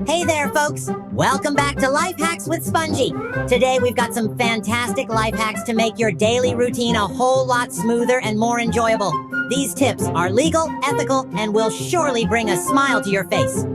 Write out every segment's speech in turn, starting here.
Hey there, folks! Welcome back to Life Hacks with Spongy. Today we've got some fantastic life hacks to make your daily routine a whole lot smoother and more enjoyable. These tips are legal, ethical, and will surely bring a smile to your face.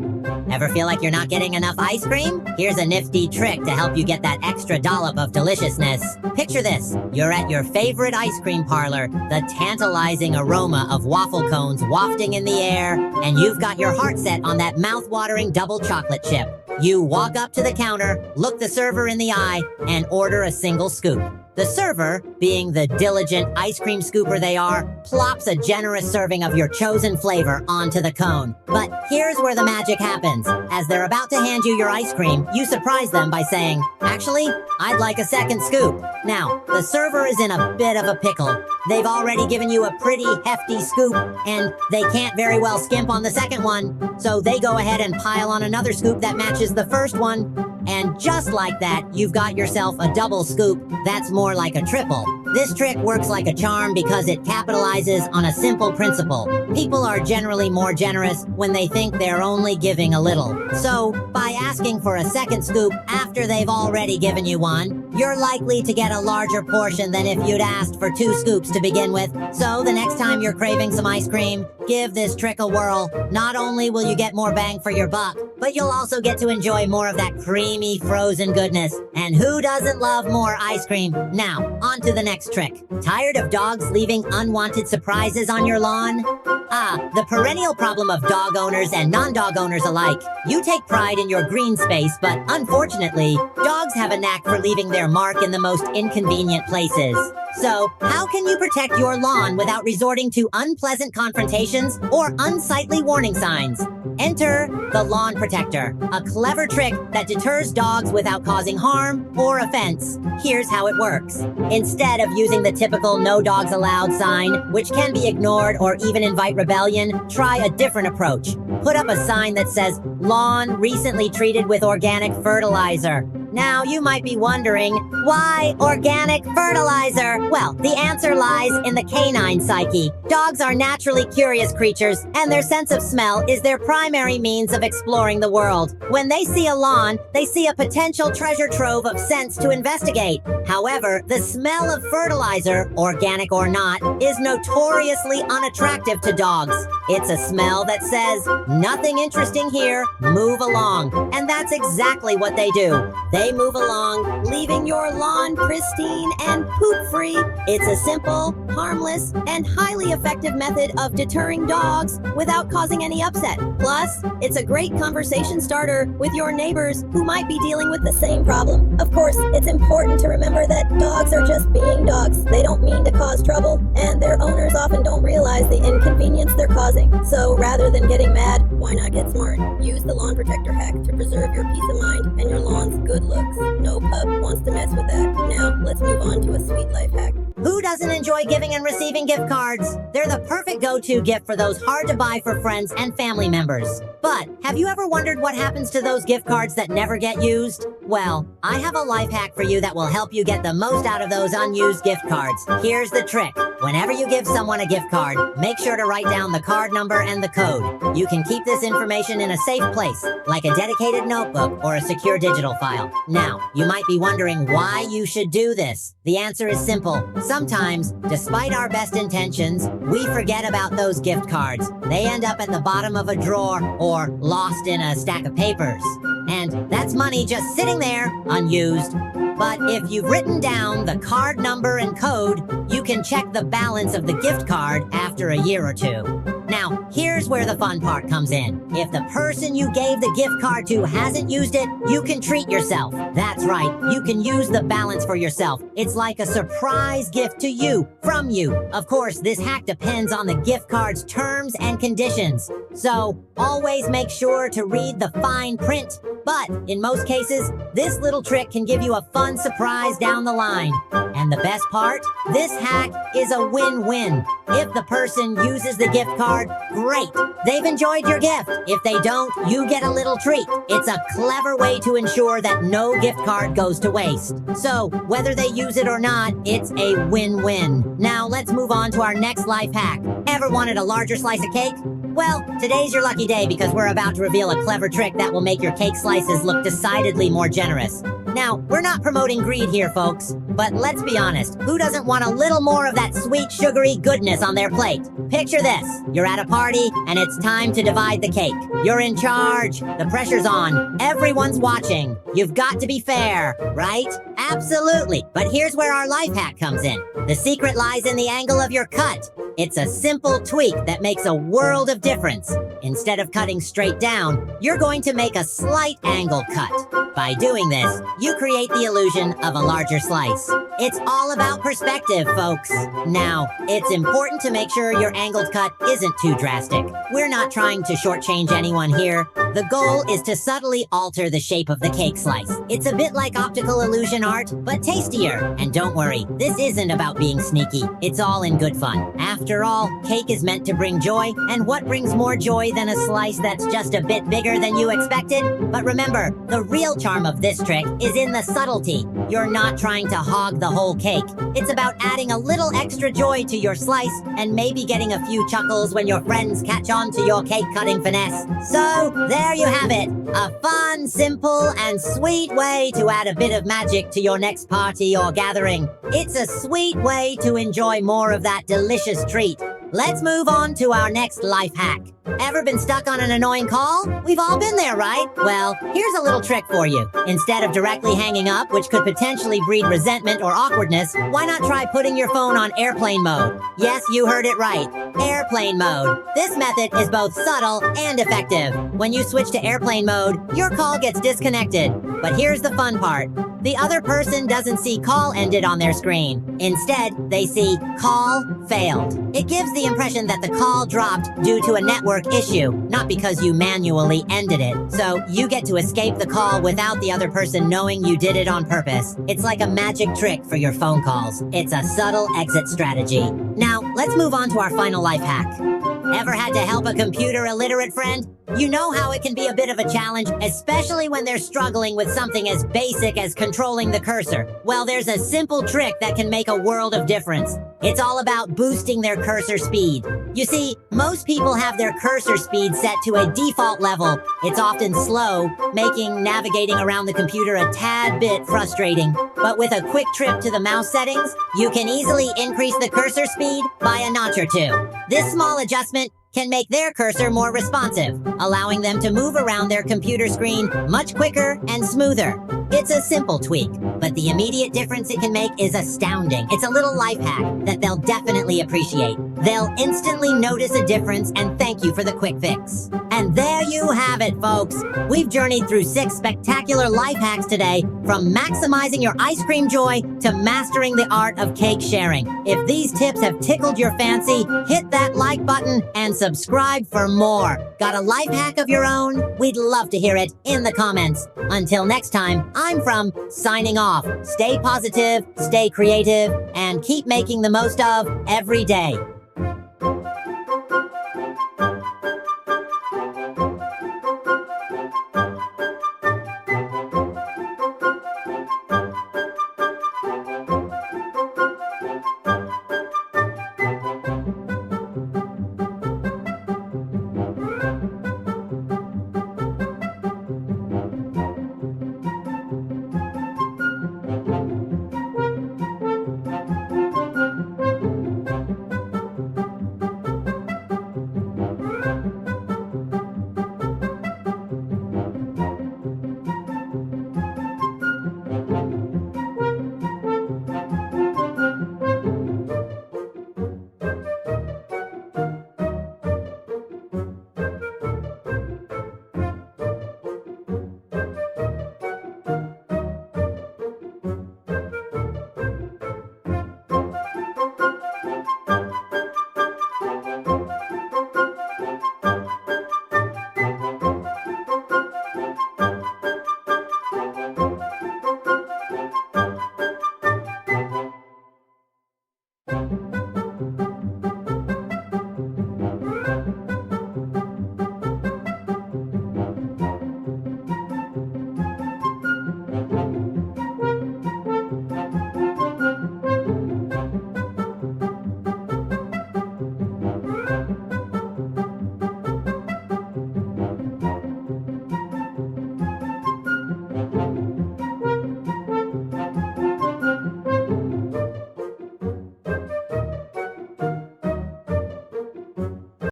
Ever feel like you're not getting enough ice cream? Here's a nifty trick to help you get that extra dollop of deliciousness. Picture this. You're at your favorite ice cream parlor, the tantalizing aroma of waffle cones wafting in the air, and you've got your heart set on that mouth-watering double chocolate chip. You walk up to the counter, look the server in the eye, and order a single scoop. The server, being the diligent ice cream scooper they are, plops a generous serving of your chosen flavor onto the cone. But here's where the magic happens. As they're about to hand you your ice cream, you surprise them by saying, "Actually, I'd like a second scoop." Now, the server is in a bit of a pickle. They've already given you a pretty hefty scoop, and they can't very well skimp on the second one. So they go ahead and pile on another scoop that matches the first one. And just like that, you've got yourself a double scoop that's more like a triple. This trick works like a charm because it capitalizes on a simple principle. People are generally more generous when they think they're only giving a little. So, by asking for a second scoop after they've already given you one, you're likely to get a larger portion than if you'd asked for 2 scoops to begin with. So, the next time you're craving some ice cream, give this trick a whirl. Not only will you get more bang for your buck, but you'll also get to enjoy more of that creamy frozen goodness. And who doesn't love more ice cream? Now, on to the next trick. Tired of dogs leaving unwanted surprises on your lawn? The perennial problem of dog owners and non-dog owners alike. You take pride in your green space, but unfortunately, dogs have a knack for leaving their mark in the most inconvenient places. So, how can you protect your lawn without resorting to unpleasant confrontations or unsightly warning signs? Enter the Lawn Protector, a clever trick that deters dogs without causing harm or offense. Here's how it works. Instead of using the typical "no dogs allowed" sign, which can be ignored or even invite rebellion, try a different approach. Put up a sign that says, "Lawn recently treated with organic fertilizer." Now, you might be wondering, why organic fertilizer? Well, the answer lies in the canine psyche. Dogs are naturally curious creatures, and their sense of smell is their primary means of exploring the world. When they see a lawn, they see a potential treasure trove of scents to investigate. However, the smell of fertilizer, organic or not, is notoriously unattractive to dogs. It's a smell that says, "Nothing interesting here, move along." And that's exactly what they do. They move along, leaving your lawn pristine and poop-free. It's a simple, harmless, and highly effective method of deterring dogs without causing any upset. Plus, it's a great conversation starter with your neighbors who might be dealing with the same problem. Of course, it's important to remember that dogs are just being dogs. They don't mean to cause trouble, and their owners often don't realize the inconvenience they're causing. So rather than getting mad, why not get smart? Use the Lawn Protector hack to preserve your peace of mind and your lawn's good looks. No pup wants to mess with that. Now, let's move on to a sweet life hack. Who doesn't enjoy giving and receiving gift cards? They're the perfect go-to gift for those hard to buy for friends and family members. But have you ever wondered what happens to those gift cards that never get used? Well, I have a life hack for you that will help you get the most out of those unused gift cards. Here's the trick. Whenever you give someone a gift card, make sure to write down the card number and the code. You can keep this information in a safe place, like a dedicated notebook or a secure digital file. Now, you might be wondering why you should do this. The answer is simple. Sometimes, despite our best intentions, we forget about those gift cards. They end up at the bottom of a drawer or lost in a stack of papers. And that's money just sitting there, unused. But if you've written down the card number and code, you can check the balance of the gift card after a year or two. Now, here's where the fun part comes in. If the person you gave the gift card to hasn't used it, you can treat yourself. That's right, you can use the balance for yourself. It's like a surprise gift to you, from you. Of course, this hack depends on the gift card's terms and conditions. So, always make sure to read the fine print. But, in most cases, this little trick can give you a fun surprise down the line. And the best part? This hack is a win-win. If the person uses the gift card, great. They've enjoyed your gift. If they don't, you get a little treat. It's a clever way to ensure that no gift card goes to waste. So, whether they use it or not, it's a win-win. Now, let's move on to our next life hack. Ever wanted a larger slice of cake? Well, today's your lucky day because we're about to reveal a clever trick that will make your cake slices look decidedly more generous. Now, we're not promoting greed here, folks, but let's be honest, who doesn't want a little more of that sweet, sugary goodness on their plate? Picture this. You're at a party, and it's time to divide the cake. You're in charge. The pressure's on. Everyone's watching. You've got to be fair, right? Absolutely. But here's where our life hack comes in. The secret lies in the angle of your cut. It's a simple tweak that makes a world of difference. Instead of cutting straight down, you're going to make a slight angle cut. By doing this, you create the illusion of a larger slice. It's all about perspective, folks. Now, it's important to make sure your angled cut isn't too drastic. We're not trying to shortchange anyone here. The goal is to subtly alter the shape of the cake slice. It's a bit like optical illusion art, but tastier. And don't worry, this isn't about being sneaky. It's all in good fun. After all, cake is meant to bring joy, and what brings more joy than a slice that's just a bit bigger than you expected? But remember, the real charm of this trick is in the subtlety. You're not trying to hog the whole cake. It's about adding a little extra joy to your slice and maybe getting a few chuckles when your friends catch on to your cake cutting finesse. So, there you have it. A fun, simple, and sweet way to add a bit of magic to your next party or gathering. It's a sweet way to enjoy more of that delicious treat. Let's move on to our next life hack. Ever been stuck on an annoying call? We've all been there, right? Well, here's a little trick for you. Instead of directly hanging up, which could potentially breed resentment or awkwardness, why not try putting your phone on airplane mode? Yes, you heard it right. Airplane mode. This method is both subtle and effective. When you switch to airplane mode, your call gets disconnected. But here's the fun part. The other person doesn't see call ended on their screen. Instead, they see call failed. It gives the impression that the call dropped due to a network issue, not because you manually ended it. So you get to escape the call without the other person knowing you did it on purpose. It's like a magic trick for your phone calls. It's a subtle exit strategy. Now, let's move on to our final life hack. Ever had to help a computer illiterate friend? You know how it can be a bit of a challenge, especially when they're struggling with something as basic as controlling the cursor. Well, there's a simple trick that can make a world of difference. It's all about boosting their cursor speed. You see, most people have their cursor speed set to a default level. It's often slow, making navigating around the computer a tad bit frustrating. But with a quick trip to the mouse settings, you can easily increase the cursor speed by a notch or two. This small adjustment can make their cursor more responsive, allowing them to move around their computer screen much quicker and smoother. It's a simple tweak, but the immediate difference it can make is astounding. It's a little life hack that they'll definitely appreciate. They'll instantly notice a difference and thank you for the quick fix. And there you have it, folks. We've journeyed through 6 spectacular life hacks today, from maximizing your ice cream joy to mastering the art of cake sharing. If these tips have tickled your fancy, hit that like button and subscribe for more. Got a life hack of your own? We'd love to hear it in the comments. Until next time, I'm From signing off. Stay positive, stay creative, and keep making the most of every day.